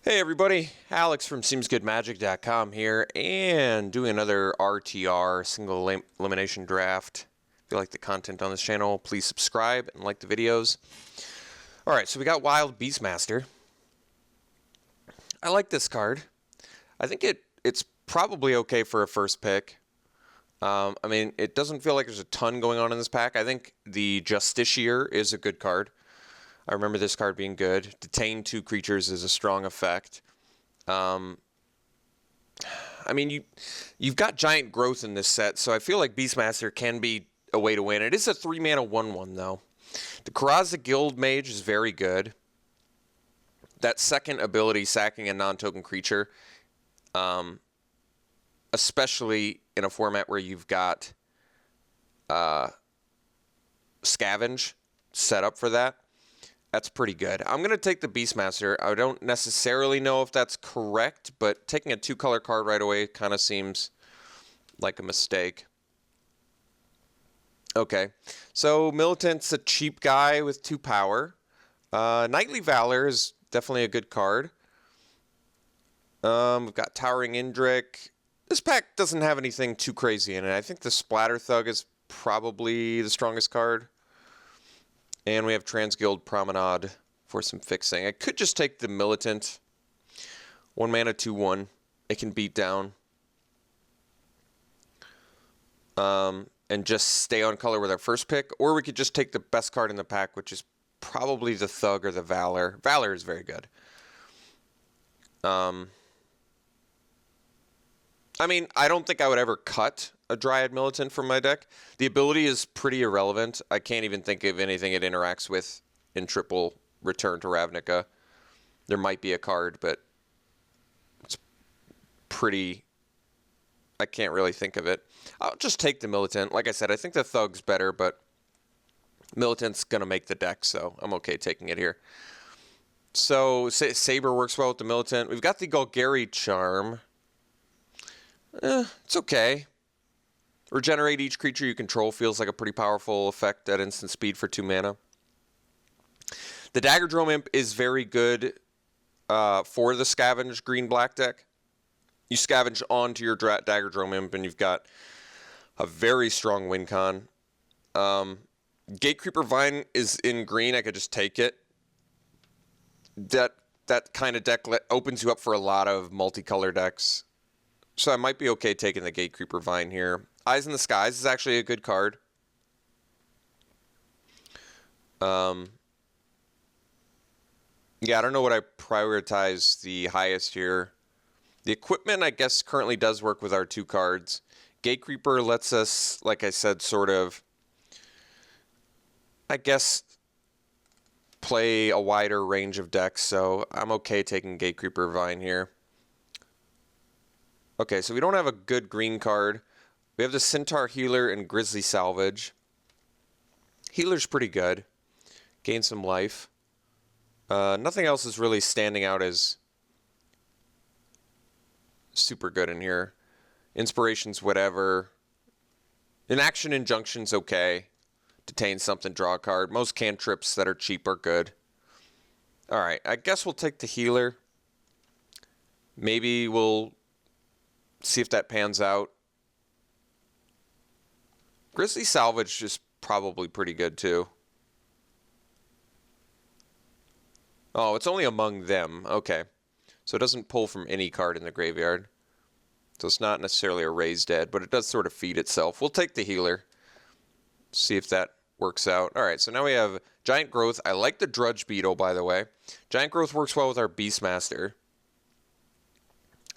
Hey everybody, Alex from SeemsGoodMagic.com here, and doing another RTR single elimination draft. If you like the content on this channel, please subscribe and like the videos. Alright, so we got Wild Beastmaster. I like this card. I think it's probably okay for a first pick. I mean, it doesn't feel like there's a ton going on in this pack. I think the Justiciar is a good card. I remember this card being good. Detain 2 creatures is a strong effect. I mean, you've got Giant Growth in this set, so I feel like Beastmaster can be a way to win. It is a 3-mana 1/1, though. The Karaza Guildmage is very good. That second ability, sacking a non-token creature, especially in a format where you've got Scavenge set up for that, that's pretty good. I'm going to take the Beastmaster. I don't necessarily know if that's correct, but taking a 2-color card right away kind of seems like a mistake. Okay, so Militant's a cheap guy with 2 power. Knightly Valor is definitely a good card. We've got Towering Indrik. This pack doesn't have anything too crazy in it. I think the Splatter Thug is probably the strongest card. And we have Transguild Promenade for some fixing. I could just take the Militant. 1 mana, 2/1. It can beat down. And just stay on color with our first pick. Or we could just take the best card in the pack, which is probably the Thug or the Valor. Valor is very good. I mean, I don't think I would ever cut a Dryad Militant from my deck. The ability is pretty irrelevant. I can't even think of anything it interacts with in triple Return to Ravnica. There might be a card, but it's pretty... I can't really think of it. I'll just take the Militant. Like I said, I think the Thug's better, but Militant's going to make the deck, so I'm okay taking it here. So, Saber works well with the Militant. We've got the Golgari Charm. It's okay. Regenerate each creature you control feels like a pretty powerful effect at instant speed for 2 mana. The Daggerdrome Imp is very good for the Scavenge green-black deck. You scavenge onto your Daggerdrome Imp and you've got a very strong win con. Gatecreeper Vine is in green. I could just take it. That kind of deck opens you up for a lot of multicolor decks. So I might be okay taking the Gatecreeper Vine here. Eyes in the Skies is actually a good card. Yeah, I don't know what I prioritize the highest here. The equipment, I guess, currently does work with our 2 cards. Gatecreeper lets us, like I said, sort of, I guess, play a wider range of decks. So I'm okay taking Gatecreeper Vine here. Okay, so we don't have a good green card. We have the Centaur Healer and Grizzly Salvage. Healer's pretty good. Gain some life. Nothing else is really standing out as super good in here. Inspiration's whatever. Inaction Injunction's okay. Detain something, draw a card. Most cantrips that are cheap are good. Alright, I guess we'll take the Healer. Maybe we'll see if that pans out. Grizzly Salvage is probably pretty good too. Oh, it's only among them. Okay. So it doesn't pull from any card in the graveyard. So it's not necessarily a raised dead, but it does sort of feed itself. We'll take the Healer. See if that works out. Alright, so now we have Giant Growth. I like the Drudge Beetle, by the way. Giant Growth works well with our Beastmaster.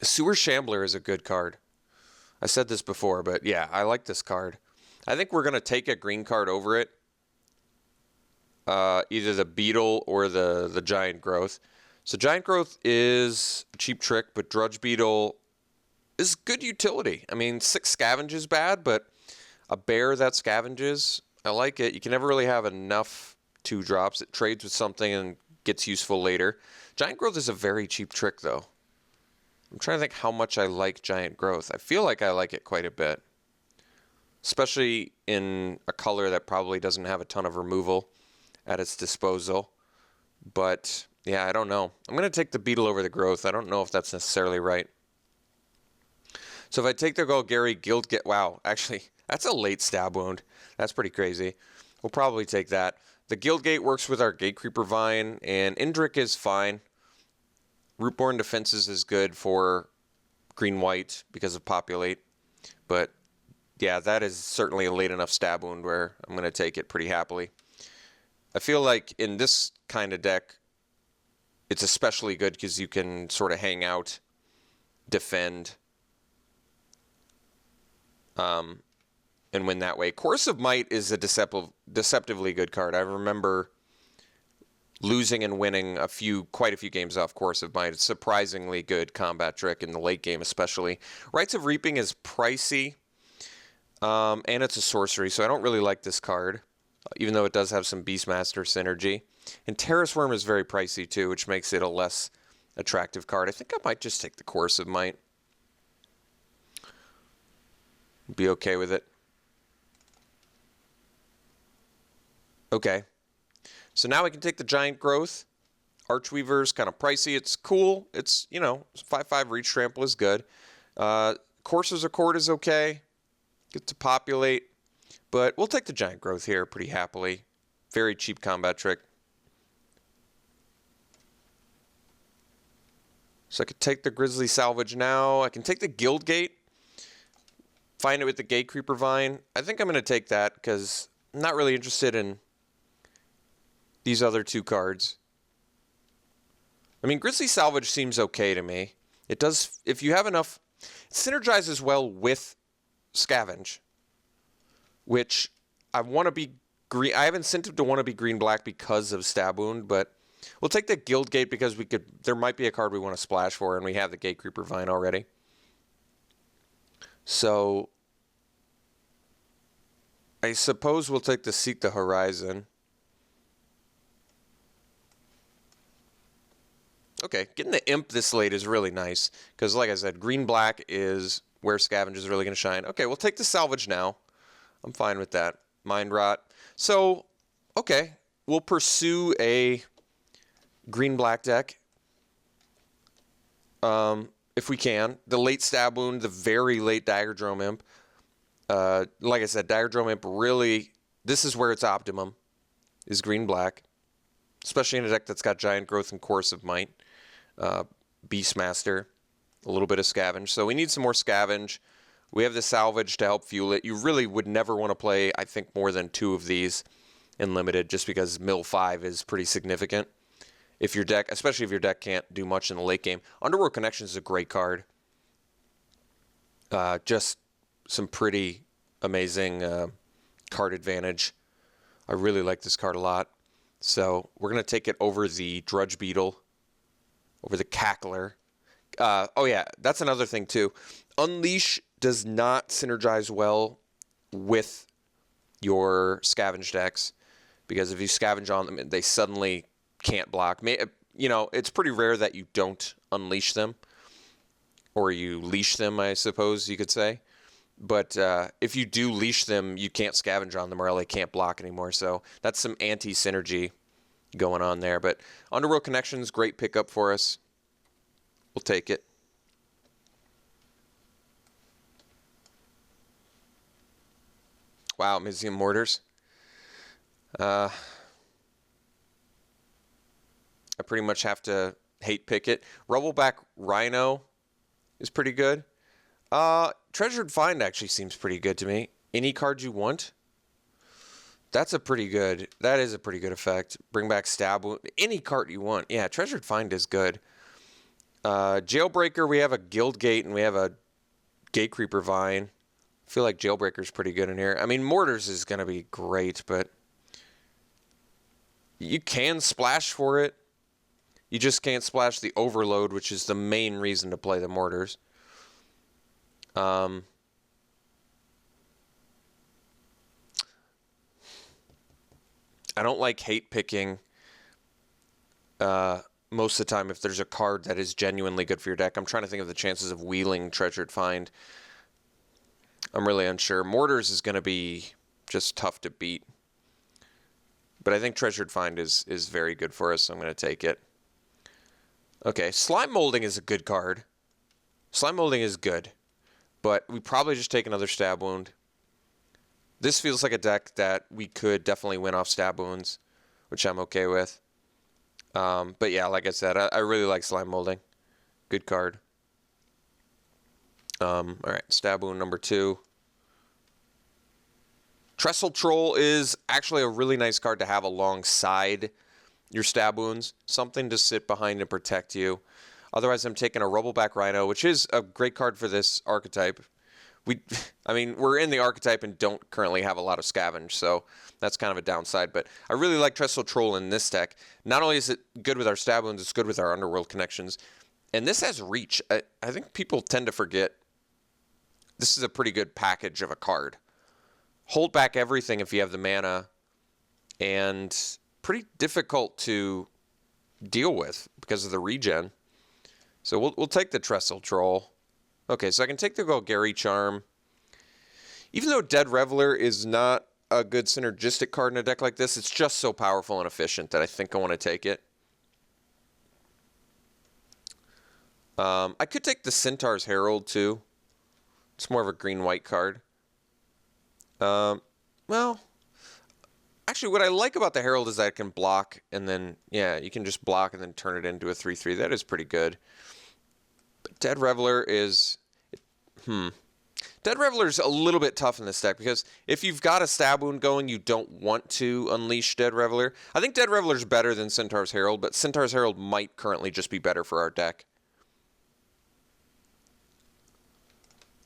Sewer Shambler is a good card. I said this before, but yeah, I like this card. I think we're going to take a green card over it. Either the Beetle or the Giant Growth. So Giant Growth is a cheap trick, but Drudge Beetle is good utility. I mean, 6 scavenge is bad, but a bear that scavenges, I like it. You can never really have enough 2-drops. It trades with something and gets useful later. Giant Growth is a very cheap trick, though. I'm trying to think how much I like Giant Growth. I feel like I like it quite a bit. Especially in a color that probably doesn't have a ton of removal at its disposal. But Yeah, I don't know. I'm going to take the Beetle over the Growth. I don't know if that's necessarily right. So if I take the Golgari Guildgate, wow, actually, that's a late stab wound. That's pretty crazy. We'll probably take that. The Guildgate works with our Gatecreeper Vine, and Indrik is fine. Rootborn Defenses is good for green-white because of Populate. But, yeah, that is certainly a late enough stab wound where I'm going to take it pretty happily. I feel like in this kind of deck, it's especially good because you can sort of hang out, defend, and win that way. Course of Might is a deceptively good card. I remember losing and winning quite a few games off Course of Might. It's a surprisingly good combat trick in the late game especially. Rites of Reaping is pricey, and it's a sorcery, so I don't really like this card, even though it does have some Beastmaster synergy. And Terrace Worm is very pricey too, which makes it a less attractive card. I think I might just take the Course of Might. Be okay with it. Okay. So now we can take the Giant Growth. Archweaver's kind of pricey. It's cool. It's, 5/5 Reach Trample is good. Courser's Accord is okay. Get to Populate. But we'll take the Giant Growth here pretty happily. Very cheap combat trick. So I could take the Grizzly Salvage now. I can take the Guildgate. Find it with the Gatecreeper Vine. I think I'm going to take that because I'm not really interested in these other two cards. I mean, Grizzly Salvage seems okay to me. It does, if you have enough, it synergizes well with Scavenge, which I want to be green. I have incentive to want to be green-black because of Stab Wound, but we'll take the Guildgate because there might be a card we want to splash for, and we have the Gatecreeper Vine already. So I suppose we'll take the Seek the Horizon. Okay, getting the Imp this late is really nice because, like I said, green-black is where Scavenge is really going to shine. Okay, we'll take the Salvage now. I'm fine with that. Mind Rot. So, okay, we'll pursue a green-black deck. If we can. The late Stab Wound, the very late Daggerdrome Imp. Like I said, Daggerdrome Imp really, this is where it's optimum, is green-black. Especially in a deck that's got Giant Growth and Course of Might. Beastmaster, a little bit of Scavenge. So we need some more Scavenge. We have the Salvage to help fuel it. You really would never want to play, I think, more than 2 of these in Limited just because Mill 5 is pretty significant. If your deck, especially if your deck can't do much in the late game. Underworld Connections is a great card. Just some pretty amazing card advantage. I really like this card a lot. So we're going to take it over the Drudge Beetle, over the Cackler. Oh yeah, that's another thing too. Unleash does not synergize well with your Scavenge decks because if you Scavenge on them, they suddenly can't block. It's pretty rare that you don't unleash them, or you leash them, I suppose you could say. But if you do leash them, you can't Scavenge on them or they can't block anymore. So that's some anti-synergy going on there. But Underworld Connections, great pickup for us. We'll take it. Wow, Museum Mortars. I pretty much have to hate pick it. Rubbleback Rhino is pretty good. Treasured Find actually seems pretty good to me. Any card you want? That is a pretty good effect. Bring back Stab Wound. Any card you want. Yeah, Treasured Find is good. Jailbreaker, we have a Guildgate and we have a Gatecreeper Vine. I feel like Jailbreaker's pretty good in here. I mean, Mortars is going to be great, but you can splash for it. You just can't splash the Overload, which is the main reason to play the Mortars. I don't like hate picking most of the time if there's a card that is genuinely good for your deck. I'm trying to think of the chances of wheeling Treasured Find. I'm really unsure. Mortars is going to be just tough to beat. But I think Treasured Find is very good for us, so I'm going to take it. Okay, Slime Molding is a good card. Slime Molding is good, but we probably just take another Stab Wound. This feels like a deck that we could definitely win off Stab Wounds, which I'm okay with. But yeah, like I said, I really like Slime Molding. Good card. All right, Stab Wound number 2. Trestle Troll is actually a really nice card to have alongside your Stab Wounds. Something to sit behind and protect you. Otherwise, I'm taking a Rubbleback Rhino, which is a great card for this archetype. We're in the archetype and don't currently have a lot of scavenge, so that's kind of a downside. But I really like Trestle Troll in this deck. Not only is it good with our Stab Wounds, it's good with our Underworld connections. And this has reach. I think people tend to forget this is a pretty good package of a card. Hold back everything if you have the mana, and pretty difficult to deal with because of the regen. So we'll take the Trestle Troll. Okay, so I can take the Golgari Charm. Even though Dead Reveler is not a good synergistic card in a deck like this, it's just so powerful and efficient that I think I want to take it. I could take the Centaur's Herald too. It's more of a green-white card. Well, actually, what I like about the Herald is that it can block, and then, yeah, you can just block and then turn it into a 3/3. That is pretty good. But Dead Reveler is... Dead Reveler's a little bit tough in this deck, because if you've got a Stab Wound going, you don't want to unleash Dead Reveler. I think Dead Reveler's better than Centaur's Herald, but Centaur's Herald might currently just be better for our deck.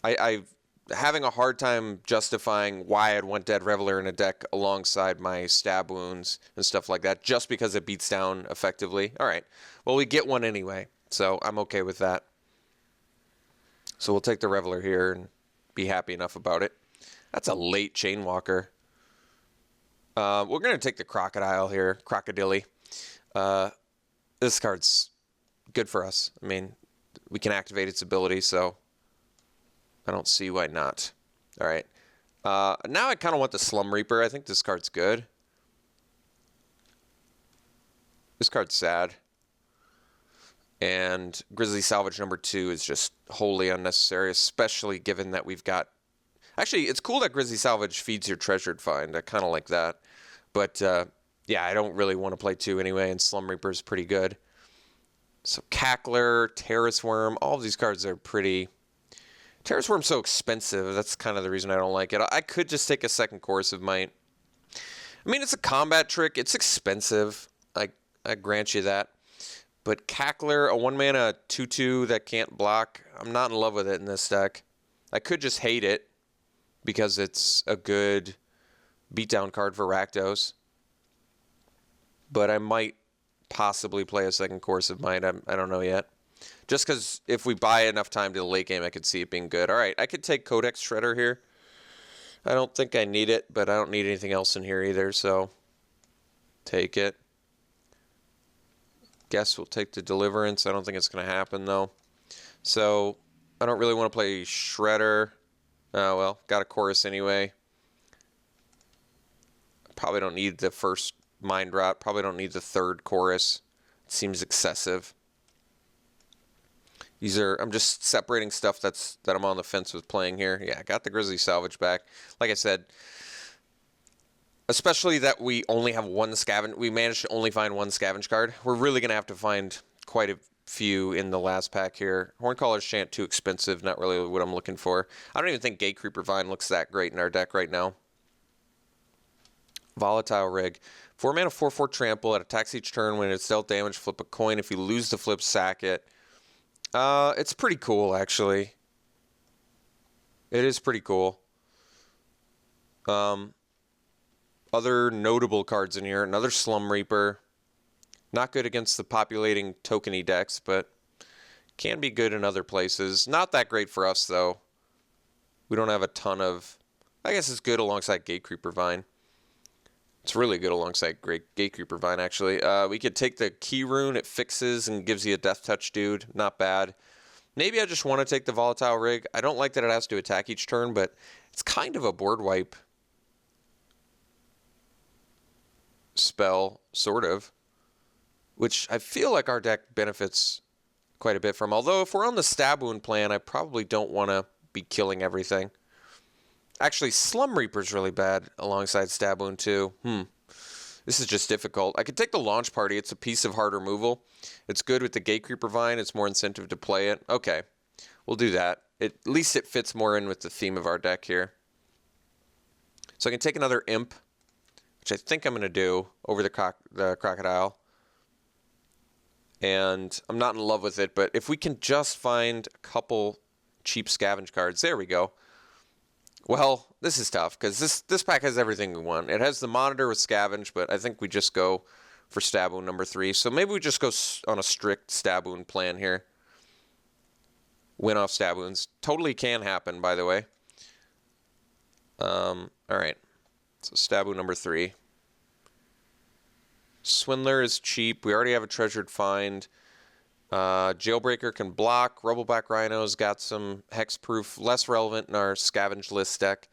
I'm having a hard time justifying why I'd want Dead Reveler in a deck alongside my Stab Wounds and stuff like that, just because it beats down effectively. All right, well, we get one anyway, so I'm okay with that. So we'll take the Reveler here and be happy enough about it. That's a late Chainwalker. We're going to take the Crocodile here, Crocodile. This card's good for us. I mean, we can activate its ability, so I don't see why not. All right. Now I kind of want the Slum Reaper. I think this card's good. This card's sad. And Grizzly Salvage number 2 is just wholly unnecessary, especially given that we've got... Actually, it's cool that Grizzly Salvage feeds your Treasured Find. I kind of like that. But, yeah, I don't really want to play 2 anyway, and Slum Reaper is pretty good. So Cackler, Terrace Worm, all of these cards are pretty... Terrace Worm's so expensive. That's kind of the reason I don't like it. I could just take a second Chorus of Might. I mean, it's a combat trick. It's expensive. I grant you that. But Cackler, a 1-mana 2/2 that can't block, I'm not in love with it in this deck. I could just hate it because it's a good beatdown card for Rakdos. But I might possibly play a second Chorus of Might. I don't know yet. Just because if we buy enough time to the late game, I could see it being good. All right, I could take Codex Shredder here. I don't think I need it, but I don't need anything else in here either, so take it. Guess we'll take the Deliverance. I don't think it's going to happen, though. So I don't really want to play Shredder. Oh, well, got a Chorus anyway. Probably don't need the first Mind Rot. Probably don't need the third Chorus. It seems excessive. I'm just separating stuff that I'm on the fence with playing here. Yeah, I got the Grizzly Salvage back. Like I said, especially that we only have one scavenge. We managed to only find one scavenge card. We're really going to have to find quite a few in the last pack here. Horncaller's Chant, too expensive. Not really what I'm looking for. I don't even think Gatecreeper Vine looks that great in our deck right now. Volatile Rig. 4-mana 4/4 trample. It attacks each turn. When it's dealt damage, flip a coin. If you lose the flip, sack it. It's pretty cool, actually. It is pretty cool. Other notable cards in here. Another Slum Reaper. Not good against the populating tokeny decks, but can be good in other places. Not that great for us, though. We don't have a ton of... I guess it's good alongside Gatecreeper Vine. It's really good alongside Gatecreeper Vine, actually. We could take the Key Rune. It fixes and gives you a Death Touch, dude. Not bad. Maybe I just want to take the Volatile Rig. I don't like that it has to attack each turn, but it's kind of a board wipe spell, sort of. Which I feel like our deck benefits quite a bit from. Although if we're on the Stab Wound plan, I probably don't want to be killing everything. Actually, Slum Reaper's really bad alongside Stab Wound too. This is just difficult. I could take the Launch Party. It's a piece of hard removal. It's good with the Gatecreeper Vine. It's more incentive to play it. Okay, we'll do that. At least it fits more in with the theme of our deck here. So I can take another Imp, which I think I'm going to do over the Crocodile. And I'm not in love with it, but if we can just find a couple cheap Scavenge cards. There we go. Well, this is tough because this pack has everything we want. It has the Monitor with Scavenge, but I think we just go for Stab Wound number 3. So maybe we just go on a strict Stab Wound plan here. Win off Stab Wounds. Totally can happen, by the way. All right. So Stab Wound number 3. Swindler is cheap. We already have a Treasured Find. Jailbreaker can block. Rubbleback Rhino's got some hexproof, less relevant in our Scavenge list deck.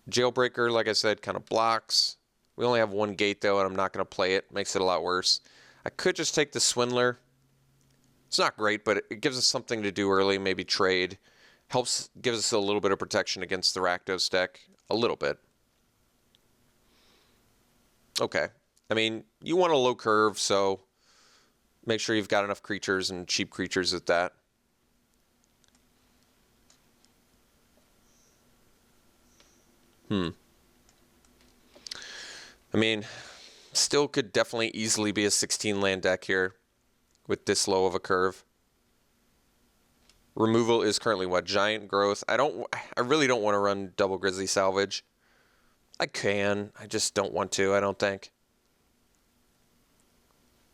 Jailbreaker, like I said, kind of blocks. We only have one gate though, and I'm not going to play it. Makes it a lot worse. I could just take the Swindler. It's not great, but it gives us something to do early, maybe trade. Gives us a little bit of protection against the Rakdos deck. A little bit. Okay. I mean, you want a low curve, so make sure you've got enough creatures and cheap creatures at that. I mean, still could definitely easily be a 16 land deck here with this low of a curve. Removal is currently what? Giant Growth. I really don't want to run double Grizzly Salvage. I can. I just don't want to, I don't think.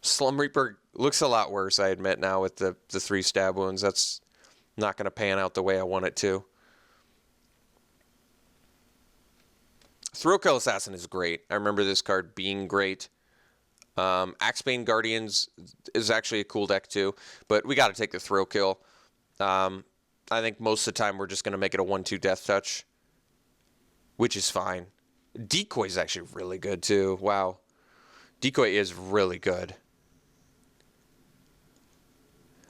Slum Reaper looks a lot worse, I admit, now with the 3 Stab Wounds. That's not going to pan out the way I want it to. Thrill-Kill Assassin is great. I remember this card being great. Axebane Guardians is actually a cool deck too, but we got to take the Thrill-Kill. I think most of the time we're just going to make it a 1/2 Death Touch, which is fine. Decoy is actually really good too. Wow. Decoy is really good.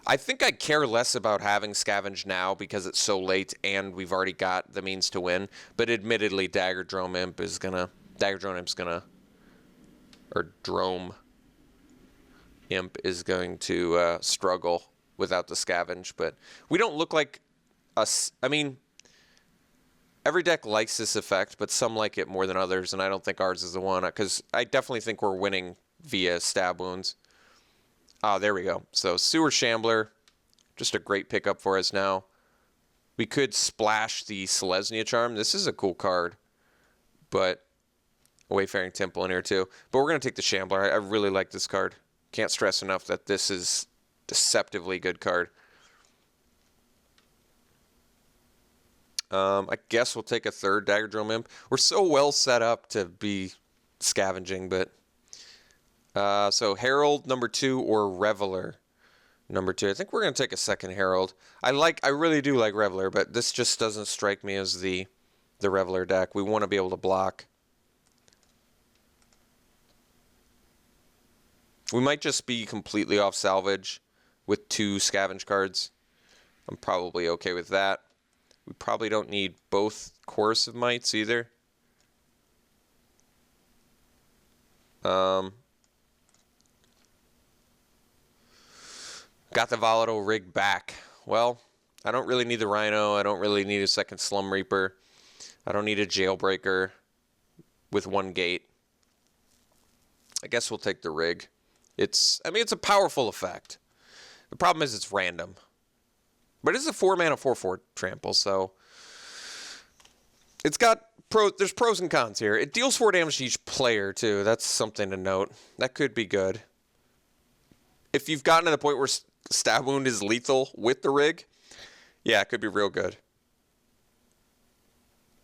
I think I care less about having Scavenge now because it's so late and we've already got the means to win. But admittedly, Drome Imp is gonna, or Drome Imp is going to struggle without the Scavenge. But we don't look like us. I mean, every deck likes this effect, but some like it more than others, and I don't think ours is the one because I definitely think we're winning via Stab Wounds. Ah, there we go. So Sewer Shambler, just a great pickup for us now. We could splash the Selesnya Charm. This is a cool card, but a Wayfaring Temple in here too. But we're going to take the Shambler. I really like this card. Can't stress enough that this is deceptively good card. I guess we'll take a third Drome Imp. We're so well set up to be scavenging, but... so Herald number 2 or Reveler number 2. I think we're going to take a second Herald. I really do like Reveler, but this just doesn't strike me as the Reveler deck. We want to be able to block. We might just be completely off salvage with 2 Scavenge cards. I'm probably okay with that. We probably don't need both Chorus of Mights either. Got the Volatile Rig back. Well, I don't really need the Rhino. I don't really need a second Slum Reaper. I don't need a Jailbreaker with 1 gate. I guess we'll take the Rig. It's a powerful effect. The problem is it's random. But it's a 4-mana 4/4 trample, so it's got there's pros and cons here. It deals 4 damage to each player too. That's something to note. That could be good. If you've gotten to the point where Stab Wound is lethal with the Rig, yeah, it could be real good.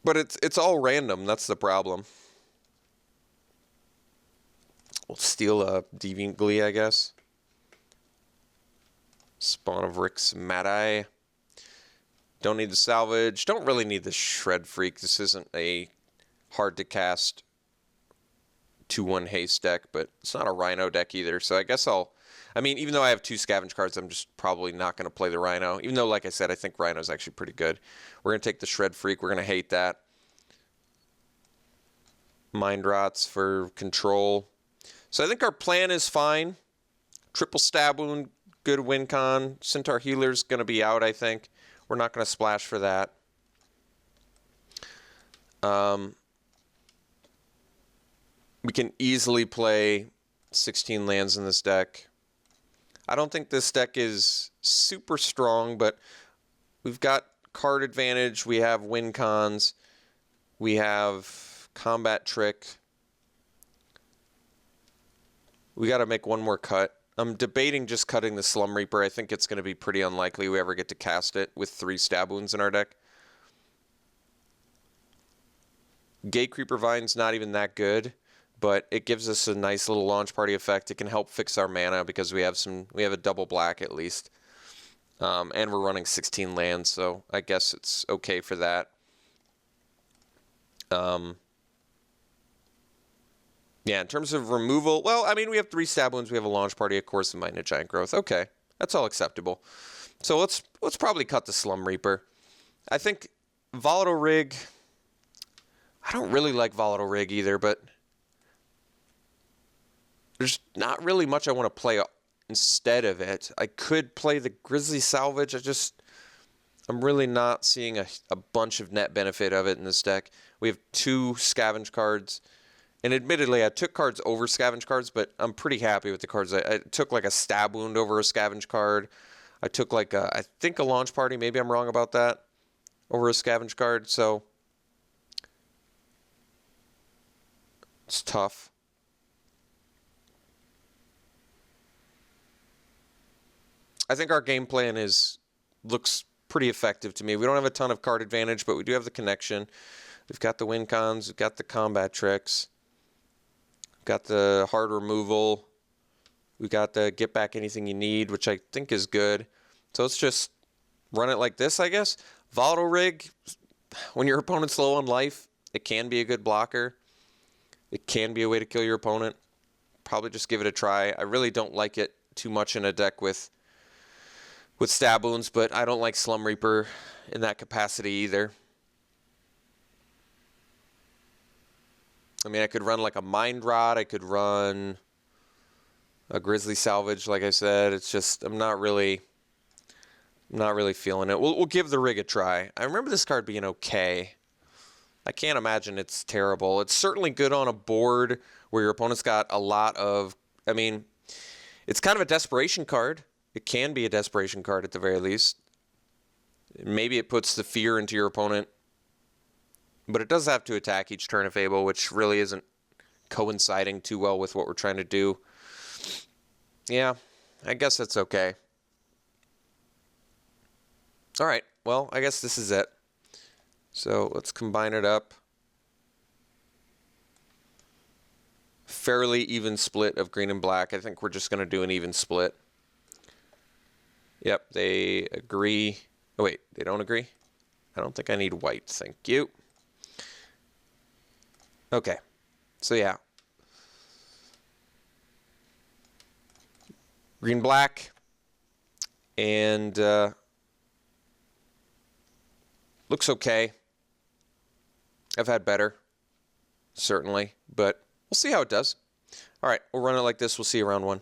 But it's all random. That's the problem. We'll steal a Deviant Glee, I guess. Spawn of Rick's Mad-Eye. Don't need the Salvage. Don't really need the Shred Freak. This isn't a hard-to-cast 2/1 haste deck, but it's not a Rhino deck either. So I guess I'll I mean, even though I have 2 scavenge cards, I'm just probably not going to play the Rhino. Even though, like I said, I think Rhino's actually pretty good. We're going to take the Shred Freak. We're going to hate that. Mind Rots for control. So I think our plan is fine. Triple Stab Wound, good win con. Centaur Healer's going to be out, I think. We're not going to splash for that. We can easily play 16 lands in this deck. I don't think this deck is super strong, but we've got card advantage. We have win cons. We have combat trick. We got to make one more cut. I'm debating just cutting the Slum Reaper. I think it's going to be pretty unlikely we ever get to cast it with 3 stab wounds in our deck. Gate Creeper Vine's not even that good, but it gives us a nice little launch party effect. It can help fix our mana because we have a double black at least. And we're running 16 lands, so I guess it's okay for that. Yeah, in terms of removal, well, I mean, we have 3 stab wounds, we have a launch party, of course, and Might Giant Growth. Okay, that's all acceptable. So let's probably cut the Slum Reaper. I think Volatile Rig, I don't really like Volatile Rig either, but there's not really much I want to play instead of it. I could play the Grizzly Salvage. I'm really not seeing a bunch of net benefit of it in this deck. We have 2 scavenge cards. And admittedly, I took cards over scavenge cards, but I'm pretty happy with the cards. I took like a stab wound over a scavenge card. I took like I think a launch party. Maybe I'm wrong about that. Over a scavenge card. So it's tough. I think our game plan looks pretty effective to me. We don't have a ton of card advantage, but we do have the connection. We've got the win cons. We've got the combat tricks. Got the hard removal. We got the get back anything you need, which I think is good. So let's just run it like this, I guess. Volatile Rig, when your opponent's low on life, it can be a good blocker. It can be a way to kill your opponent. Probably just give it a try. I really don't like it too much in a deck with stab wounds, but I don't like Slum Reaper in that capacity either. I mean, I could run like a Mind Rot. I could run a Grizzly Salvage, like I said. It's just, I'm not really feeling it. We'll give the Rig a try. I remember this card being okay. I can't imagine it's terrible. It's certainly good on a board where your opponent's got a lot of, I mean, it's kind of a desperation card. It can be a desperation card at the very least. Maybe it puts the fear into your opponent. But it does have to attack each turn if able, which really isn't coinciding too well with what we're trying to do. Yeah, I guess that's okay. All right, well, I guess this is it. So let's combine it up. Fairly even split of green and black. I think we're just going to do an even split. Yep, they agree. Oh, wait, they don't agree? I don't think I need white. Thank you. Okay, so yeah. Green, black, and looks okay. I've had better, certainly, but we'll see how it does. All right, we'll run it like this. We'll see you round 1.